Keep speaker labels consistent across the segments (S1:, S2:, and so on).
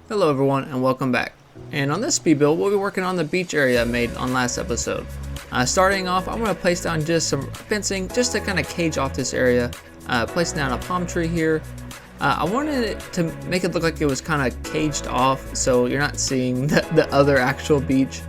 S1: Hello everyone and welcome back. And on this speed build we'll be working on the beach area I made on last episode. Starting off, I'm going to place down just some fencing just to kind of cage off this area. Placing down a palm tree here. I wanted it to make it look like it was kind of caged off so you're not seeing the other actual beach.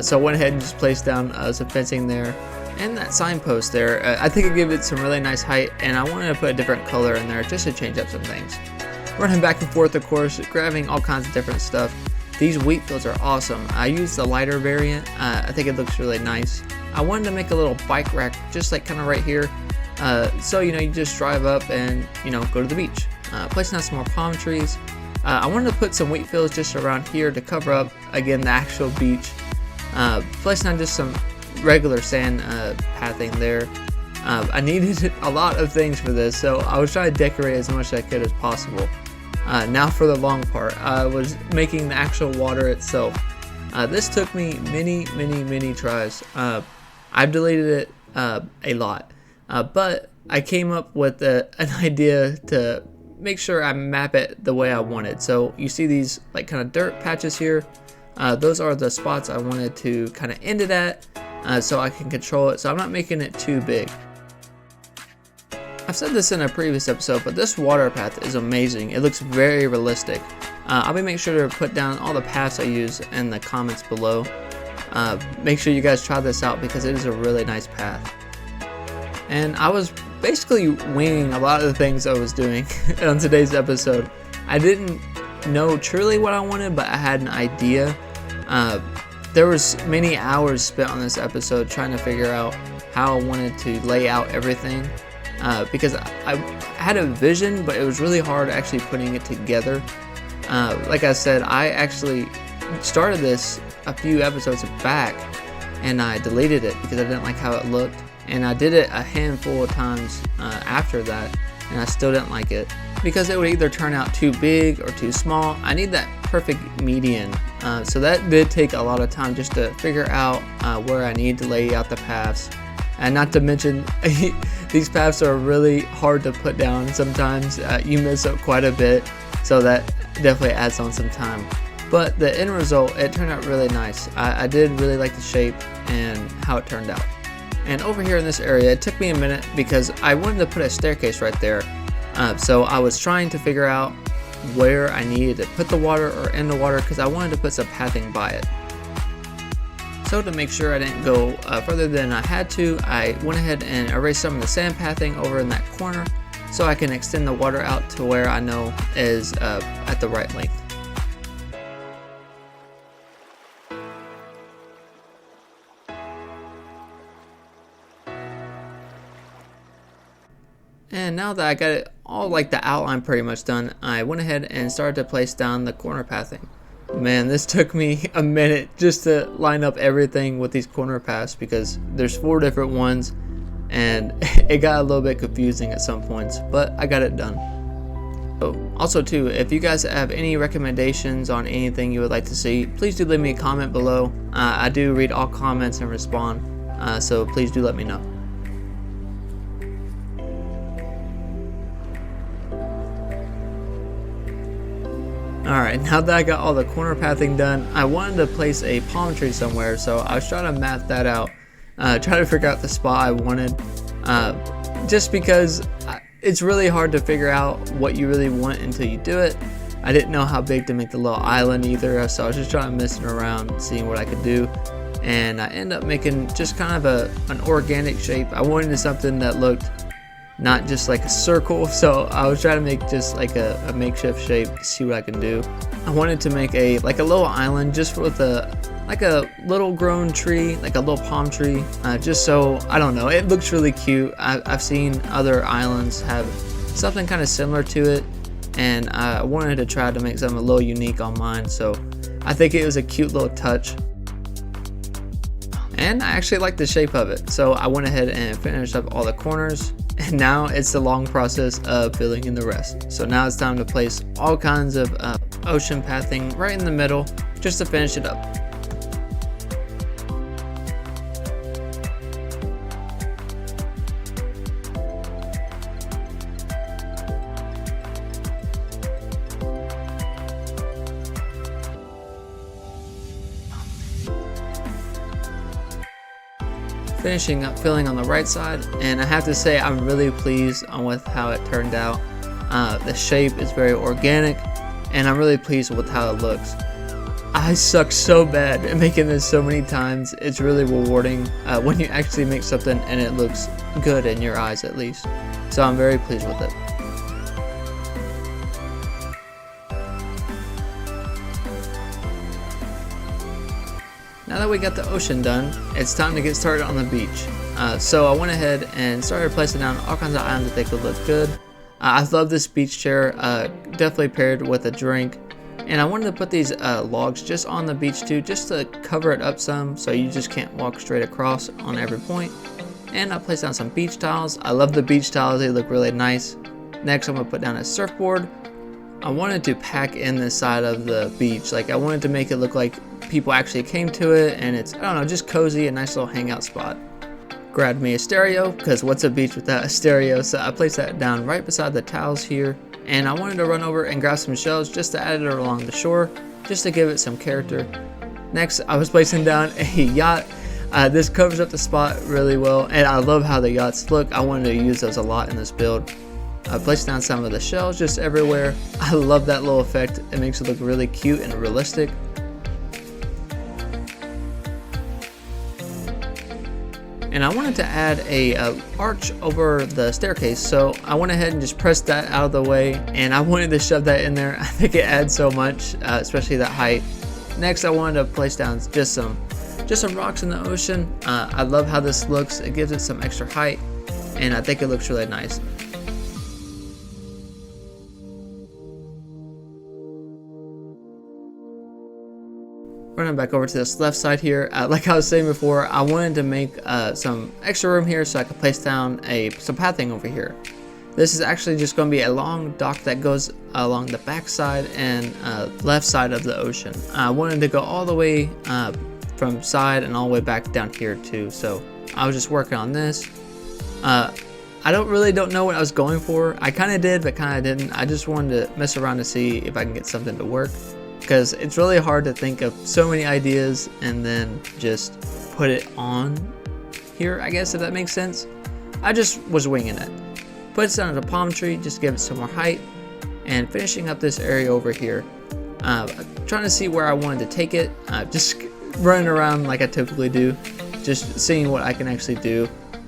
S1: So I went ahead and just placed down some fencing there. And that signpost there, I think it gave it some really nice height, and I wanted to put a different color in there just to change up some things. Running back and forth, of course, grabbing all kinds of different stuff. These wheat fields are awesome. I used the lighter variant. I think it looks really nice. I wanted to make a little bike rack just like kind of right here. So you just drive up and go to the beach. Placing down some more palm trees. I wanted to put some wheat fields just around here to cover up again the actual beach. Placing down just some regular sand pathing there. I needed a lot of things for this, so I was trying to decorate as much as I could as possible. Now for the long part, I was making the actual water itself. This took me many tries. I've deleted it a lot, but I came up with an idea to make sure I map it the way I wanted. So you see these like kind of dirt patches here. Those are the spots I wanted to kind of end it at. So I can control it, so I'm not making it too big. I've said this in a previous episode, but this water path is amazing. It looks very realistic. I'll be making sure to put down all the paths I use in the comments below. Make sure you guys try this out because it is a really nice path. And I was basically winging a lot of the things I was doing on today's episode. I didn't know truly what I wanted, but I had an idea. There was many hours spent on this episode trying to figure out how I wanted to lay out everything because I had a vision, but it was really hard actually putting it together. Like I said, I actually started this a few episodes back and I deleted it because I didn't like how it looked, and I did it a handful of times after that and I still didn't like it because it would either turn out too big or too small. I need that perfect median. So that did take a lot of time just to figure out where I need to lay out the paths. And not to mention, these paths are really hard to put down sometimes. You miss up quite a bit, so that definitely adds on some time. But the end result, it turned out really nice. I did really like the shape and how it turned out. And over here in this area, it took me a minute because I wanted to put a staircase right there. So I was trying to figure out where I needed to put the water or end the water because I wanted to put some pathing by it. So to make sure I didn't go further than I had to, I went ahead and erased some of the sand pathing over in that corner so I can extend the water out to where I know is at the right length. And now that I got it all like the outline pretty much done, I went ahead and started to place down the corner pathing. Man, this took me a minute just to line up everything with these corner paths because there's 4 different ones and it got a little bit confusing at some points, but I got it done. So, also too, if you guys have any recommendations on anything you would like to see, please do leave me a comment below. I do read all comments and respond, so please do let me know. Alright, now that I got all the corner pathing done, I wanted to place a palm tree somewhere, so I was trying to map that out, try to figure out the spot I wanted, just because it's really hard to figure out what you really want until you do it. I didn't know how big to make the little island either, so I was just trying to mess around, seeing what I could do, and I ended up making just kind of an organic shape. I wanted something that looked not just like a circle, so I was trying to make just like a makeshift shape to see what I can do. I wanted to make a little island just with a little grown tree, like a little palm tree, just so, I don't know, it looks really cute. I've seen other islands have something kind of similar to it, and I wanted to try to make something a little unique on mine, so I think it was a cute little touch. And I actually like the shape of it, so I went ahead and finished up all the corners, and now it's the long process of filling in the rest. So now it's time to place all kinds of ocean pathing right in the middle just to finish it up. finishing up filling on the right side, and I have to say I'm really pleased with how it turned out. The shape is very organic, and I'm really pleased with how it looks. I suck so bad at making this so many times. It's really rewarding when you actually make something and it looks good in your eyes, at least. So I'm very pleased with it. Now that we got the ocean done, it's time to get started on the beach. So I went ahead and started placing down all kinds of items that they could look good. I love this beach chair, definitely paired with a drink. And I wanted to put these logs just on the beach too, just to cover it up some so you just can't walk straight across on every point. And I placed down some beach tiles. I love the beach tiles, they look really nice. Next I'm going to put down a surfboard. I wanted to pack in this side of the beach, like I wanted to make it look like people actually came to it, and it's, I don't know, just cozy, a nice little hangout spot. Grabbed me a stereo, because what's a beach without a stereo? So I placed that down right beside the towels here, and I wanted to run over and grab some shells just to add it along the shore, just to give it some character. Next, I was placing down a yacht. This covers up the spot really well, and I love how the yachts look. I wanted to use those a lot in this build. I placed down some of the shells just everywhere. I love that little effect. It makes it look really cute and realistic. And I wanted to add a arch over the staircase, so I went ahead and just pressed that out of the way, and I wanted to shove that in there. I think it adds so much, especially that height. Next, I wanted to place down just some rocks in the ocean. I love how this looks. It gives it some extra height, and I think it looks really nice. Running back over to this left side here, like I was saying before, I wanted to make some extra room here so I could place down some pathing over here. This is actually just going to be a long dock that goes along the back side and left side of the ocean. I wanted to go all the way from side and all the way back down here too, so I was just working on this. I don't know what I was going for. I kind of did, but kind of didn't. I just wanted to mess around to see if I can get something to work, because it's really hard to think of so many ideas and then just put it on here, I guess, if that makes sense. I just was winging it. Put it down a palm tree, just give it some more height, and finishing up this area over here. Trying to see where I wanted to take it, just running around like I typically do, just seeing what I can actually do.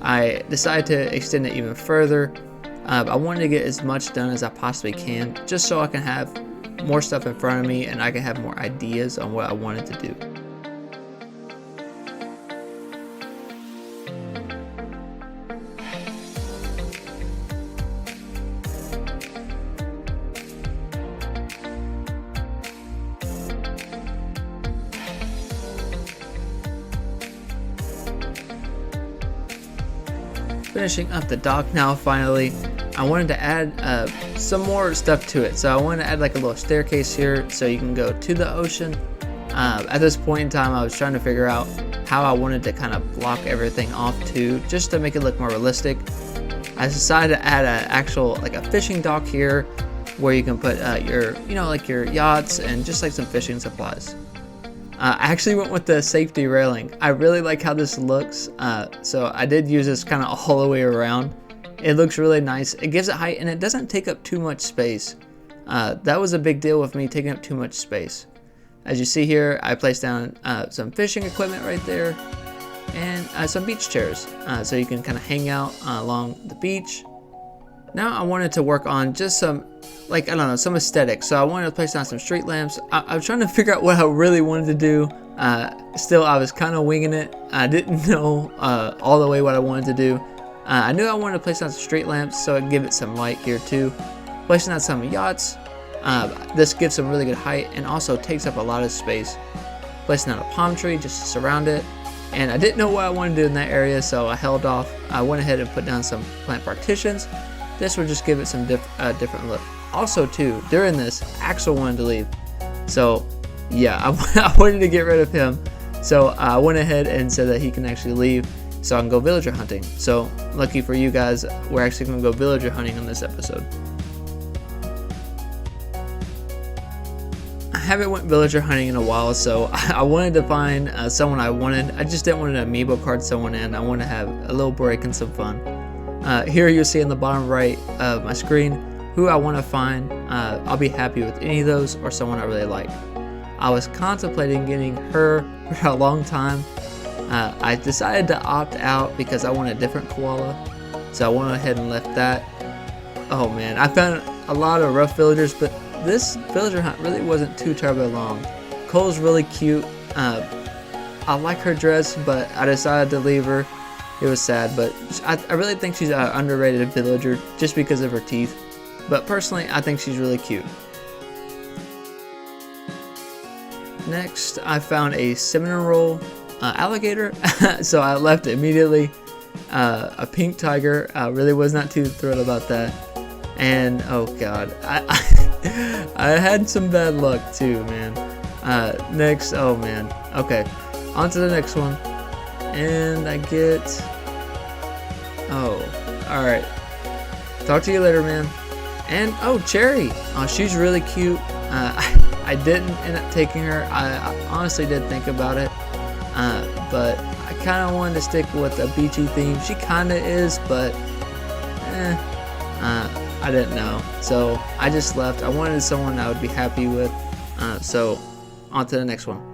S1: I decided to extend it even further. I wanted to get as much done as I possibly can, just so I can have more stuff in front of me and I can have more ideas on what I wanted to do. Finishing up the dock now, finally. I wanted to add some more stuff to it. So I wanted to add like a little staircase here so you can go to the ocean. At this point in time, I was trying to figure out how I wanted to kind of block everything off too, just to make it look more realistic. I decided to add an actual, like a fishing dock here where you can put your yachts and just like some fishing supplies. I actually went with the safety railing. I really like how this looks, so I did use this kind of all the way around. It looks really nice. It gives it height and it doesn't take up too much space. That was a big deal with me, taking up too much space. As you see here, I placed down some fishing equipment right there and some beach chairs, so you can kind of hang out along the beach. Now I wanted to work on just some, like, I don't know, some aesthetics. So I wanted to place down some street lamps. I was trying to figure out what I really wanted to do. Still, I was kind of winging it. I didn't know all the way what I wanted to do. I knew I wanted to place down some street lamps so I could give it some light here too. Placing down some yachts. This gives some really good height and also takes up a lot of space. Placing down a palm tree just to surround it. And I didn't know what I wanted to do in that area, so I held off. I went ahead and put down some plant partitions. This would just give it some different look. Also too, during this, Axel wanted to leave. So yeah, I wanted to get rid of him. So I went ahead and said that he can actually leave so I can go villager hunting. So lucky for you guys, we're actually going to go villager hunting on this episode. haven't went villager hunting in a while, so I wanted to find someone I wanted. I just didn't want an amiibo card someone in. I want to have a little break and some fun. Here you'll see in the bottom right of my screen who I want to find. I'll be happy with any of those or someone I really like. I was contemplating getting her for a long time. I decided to opt out because I want a different koala, so I went ahead and left that. Oh man, I found a lot of rough villagers, but this villager hunt really wasn't too terribly long. Cole's really cute. I like her dress, but I decided to leave her. It was sad, but I really think she's an underrated villager just because of her teeth. But personally, I think she's really cute. Next, I found a cinnamon roll alligator, so I left immediately. A pink tiger. I really was not too thrilled about that. And oh god, I had some bad luck too, man. Next, oh man. Okay, on to the next one. And I get, oh, alright. Talk to you later, man. And oh, Cherry. Oh, she's really cute. I didn't end up taking her. I honestly did think about it. But I kind of wanted to stick with a beachy theme. She kind of is, but I didn't know. So I just left. I wanted someone I would be happy with. So on to the next one.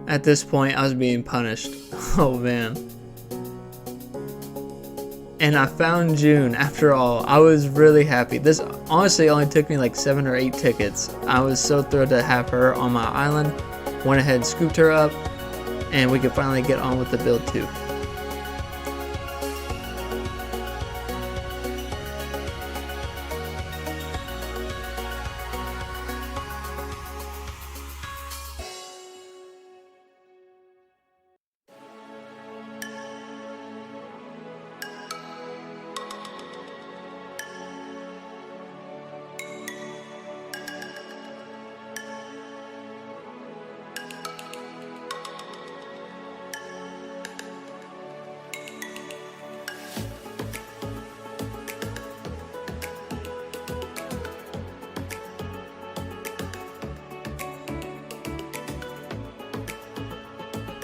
S1: At this point, I was being punished. Oh man. And I found June after all. I was really happy. This honestly only took me like 7 or 8 tickets. I was so thrilled to have her on my island. Went ahead and scooped her up, and we could finally get on with the build too.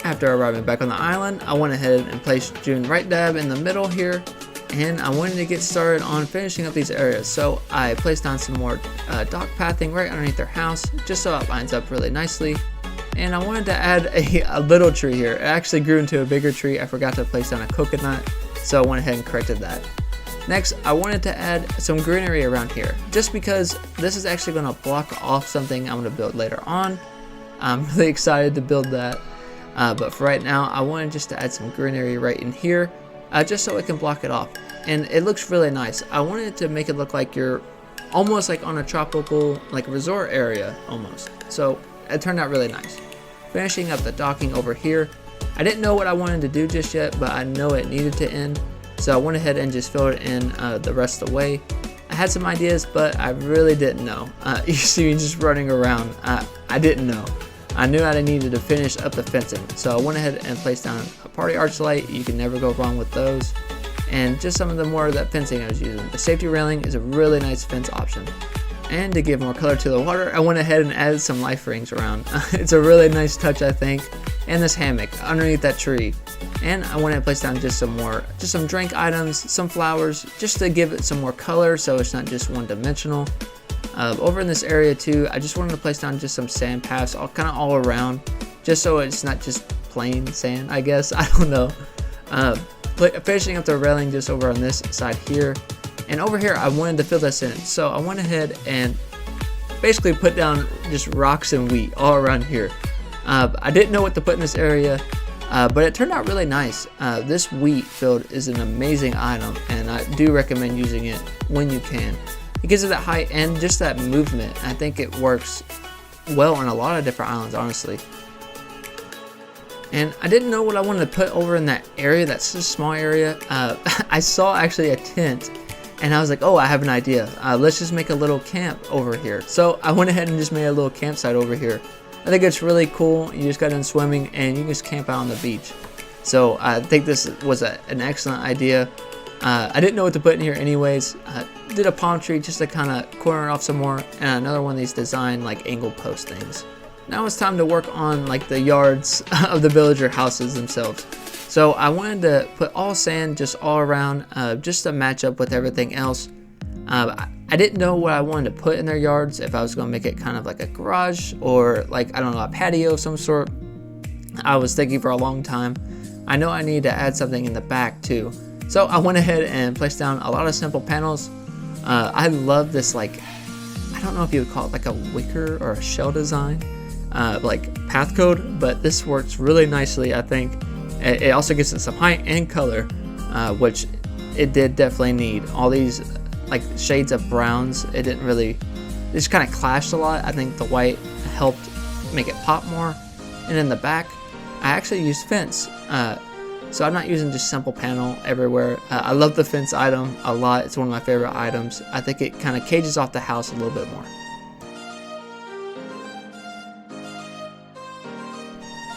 S1: After arriving back on the island, I went ahead and placed June right dab in the middle here, and I wanted to get started on finishing up these areas. So I placed down some more dock pathing right underneath their house, just so it lines up really nicely. And I wanted to add a little tree here. It actually grew into a bigger tree. I forgot to place down a coconut, so I went ahead and corrected that. Next, I wanted to add some greenery around here, just because this is actually going to block off something I'm going to build later on. I'm really excited to build that. But for right now, I wanted just to add some greenery right in here, just so it can block it off. And it looks really nice. I wanted to make it look like you're almost like on a tropical, like resort area almost. So it turned out really nice. Finishing up the docking over here. I didn't know what I wanted to do just yet, but I know it needed to end. So I went ahead and just filled it in the rest of the way. I had some ideas, but I really didn't know. You see me just running around. I didn't know. I knew I needed to finish up the fencing, so I went ahead and placed down a party arch light. You can never go wrong with those. And just some of the more of that fencing I was using. The safety railing is a really nice fence option. And to give more color to the water, I went ahead and added some life rings around. It's a really nice touch, I think. And this hammock underneath that tree. And I went ahead and placed down just some drink items, some flowers, just to give it some more color so it's not just one-dimensional. Over in this area too, I just wanted to place down just some sand paths kind of all around, just so it's not just plain sand, I guess. I don't know. Finishing up the railing just over on this side here. And over here, I wanted to fill this in. So I went ahead and basically put down just rocks and wheat all around here. I didn't know what to put in this area, but it turned out really nice. This wheat field is an amazing item, and I do recommend using it when you can. It gives it that height and just that movement. I think it works well on a lot of different islands, honestly. And I didn't know what I wanted to put over in that area, that's such a small area. I saw actually a tent, and I was like, oh, I have an idea. Let's just make a little camp over here. So I went ahead and just made a little campsite over here. I think it's really cool. You just got done swimming, and you can just camp out on the beach. So I think this was an excellent idea. I didn't know what to put in here anyways. did a palm tree just to kind of corner it off some more, and another one of these design like angle post things. Now it's time to work on like the yards of the villager houses themselves. So I wanted to put all sand just all around, just to match up with everything else. I didn't know what I wanted to put in their yards, if I was going to make it kind of like a garage or like, I don't know, a patio of some sort. I was thinking for a long time. I know I need to add something in the back too. So I went ahead and placed down a lot of simple panels. I love this, like, I don't know if you would call it like a wicker or a shell design, like path code, but this works really nicely, I think. It also gives it some height and color, which it did definitely need. All these like shades of browns, it just kind of clashed a lot. I think the white helped make it pop more. And in the back, I actually used fence. So I'm not using just simple panel everywhere. I love the fence item a lot. It's one of my favorite items. I think it kind of cages off the house a little bit more.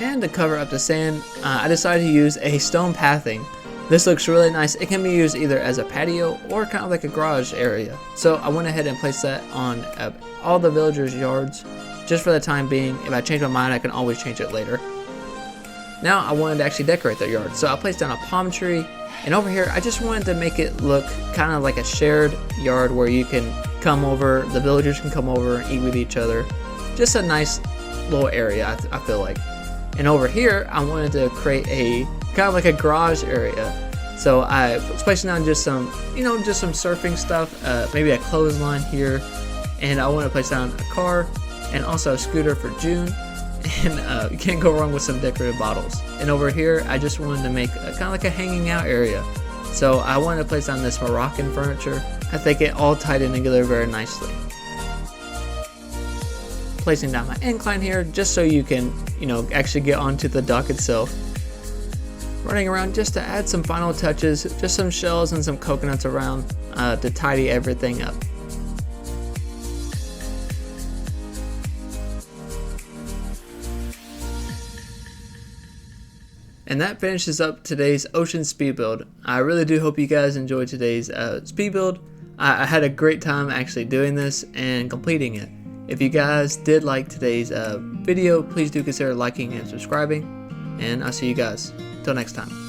S1: And to cover up the sand, I decided to use a stone pathing. This looks really nice. It can be used either as a patio or kind of like a garage area. So I went ahead and placed that on all the villagers' yards, just for the time being. If I change my mind, I can always change it later. Now I wanted to actually decorate their yard, so I placed down a palm tree, and over here I just wanted to make it look kind of like a shared yard where you can come over, the villagers can come over and eat with each other. Just a nice little area, I feel like. And over here I wanted to create a kind of like a garage area. So I was placing down just some, just some surfing stuff, maybe a clothesline here, and I want to place down a car and also a scooter for June. And you can't go wrong with some decorative bottles. And over here I just wanted to make kind of like a hanging out area. So I wanted to place down this Moroccan furniture. I think it all tied in together very nicely. Placing down my incline here just so you can actually get onto the dock itself. Running around just to add some final touches, just some shells and some coconuts around to tidy everything up. And that finishes up today's ocean speed build. I really do hope you guys enjoyed today's speed build. I had a great time actually doing this and completing it. If you guys did like today's video, please do consider liking and subscribing. And I'll see you guys. Till next time.